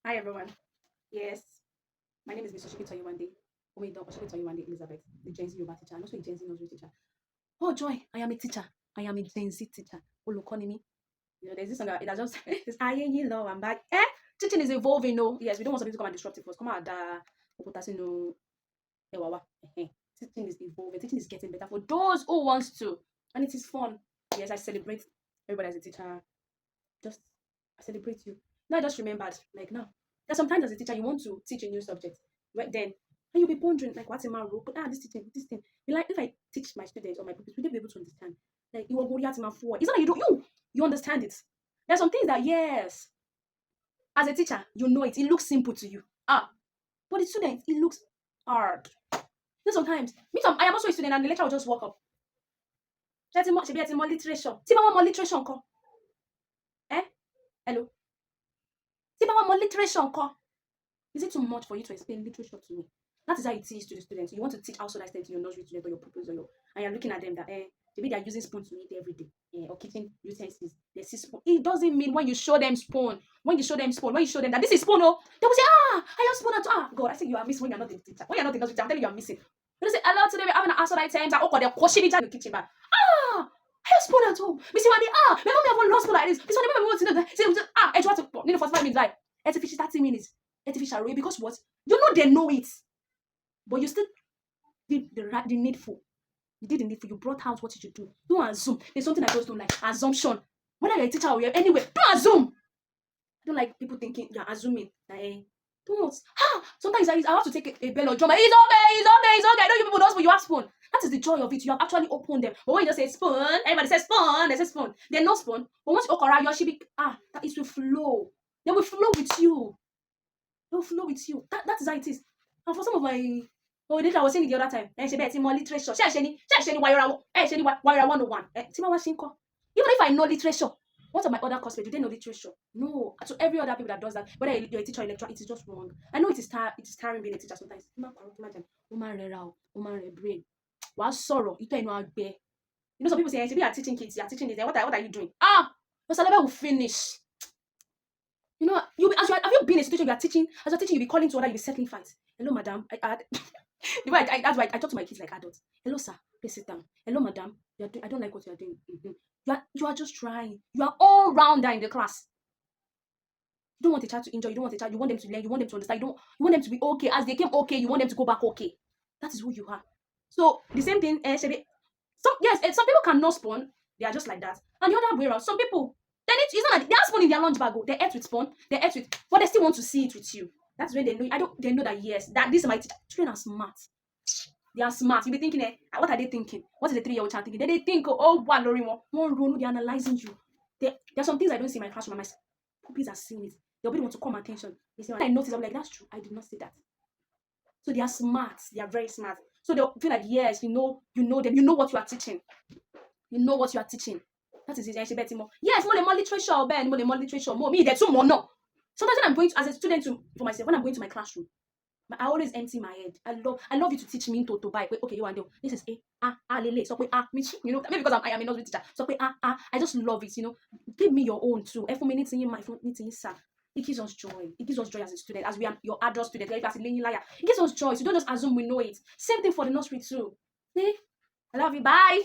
Hi everyone. Yes, my name is Mr. Yéwándé. Oh wait, no, Yéwándé Elizabeth, the Gen Z Yoruba teacher, and also a Gen Z nursery teacher. Oh joy, I am a teacher. I am a Gen Z teacher. Olukoni. You know, there's this song that it has just it's I'm back. Teaching is evolving, no. Yes, we don't want something to come and disrupt it for us. Come out no ewawa. Teaching is evolving, teaching is getting better for those who wants to. And it is fun. Yes, I celebrate everybody as a teacher. Just I celebrate you. Now I just remembered, like now. There's sometimes as a teacher you want to teach a new subject. Right then, and you'll be wondering like what's in my role? But this teaching, this thing. You like if I teach my students or my pupils, will they be able to understand? Like you are going to forward. It's not like you don't you understand it. There's some things that yes, as a teacher, you know it. It looks simple to you. But the students, it looks hard. Then sometimes, I am also a student and the lecturer will just walk up. More literature. More literature. Hello. More literature. Is it too much for you to explain literature to me? That is how it is to the students. You want to teach also nice things to your nursery students or your pupils and you're looking at them that maybe they're using spoon to eat every day or kitchen utensils. They see spoon. It doesn't mean when you show them spoon, when you show them that this is spoon, they will say, I have spoon at God. I think you are missing when you're not the teacher. When you're not the nursery teacher, I'm telling you, you are missing. You say, hello, today we're having an answer items. They're washing it in the kitchen. I have spoon at home. Miss Yéwándé, my mom have one lost spoon like this. This one, my mom wants to know. Say, I try to, 45 minutes, like, 30 minutes. Artificial way because what you know they know it, but you still did the needful. You did the needful. You brought out what you should do. Don't assume. There's something I just don't like. Assumption. Whether you're a teacher or you're anywhere, don't assume. I don't like people thinking you're assuming. Don't. Sometimes I have to take a bell or drum. It's okay. I know you people don't spoon. You have spoon. That is the joy of it. You have actually opened them. But when you just say spoon, everybody says spoon. They say spoon. They're not spoon. But once you open around, you should be that it will flow. They will flow with you. They'll flow with you. That is how it is. And for some of my I was saying it the other time. More literature. Why 101. Even if I know literature, what are my other classmates? Do they know literature? No. So every other people that does that, whether you're a teacher or a lecturer, it is just wrong. I know it is tiring being a teacher sometimes. Brain. Sorrow. You know, some people say, you are teaching kids, you are teaching this. What are you doing? Your syllabus will finish. You know, have you been in a situation you are teaching? As you're teaching, you'll be calling to order, you'll be settling fights. Hello, madam. The way that's why I talk to my kids like adults. Hello, sir. Please sit down. Hello, madam. I don't like what you are doing. You are just trying. You are all rounder in the class. You don't want a child to enjoy. You don't want a child. You want them to learn. You want them to understand. You want them to be okay. As they came okay, you want them to go back okay. That is who you are. So the same thing. Some people cannot spawn. They are just like that. And the other way around, some people. It's not like they have spoon in their lunch bag. They ate with spoon. But they still want to see it with you. That's when they know. They know that yes, that this is my teacher. Children are smart. They are smart. You'll be thinking, what are they thinking? What is the 3-year-old child thinking? They think, one Lori, they're analyzing you. There are some things I don't see in my classroom. My pupils are seeing it. They'll be want to come attention. They say, I notice. I'm like, that's true. I did not see that. So they are smart. They are very smart. So they'll feel like, yes, you know them. You know what you are teaching. You know what you are teaching. That is it. Yes, more literature, Ben, more literature, more me. There's some more no. Sometimes when I'm going to, as a student for myself, when I'm going to my classroom, I always empty my head. I love you to teach me to buy. Okay, Yéwándé, this is lele. So you know, maybe because I am a nursery teacher. So I just love it. You know, give me your own too. If me sir. It gives us joy. It gives us joy as a student, as we are your adult student. Like as a liar, it gives us joy. So don't just assume we know it. Same thing for the nursery too. I love you. Bye.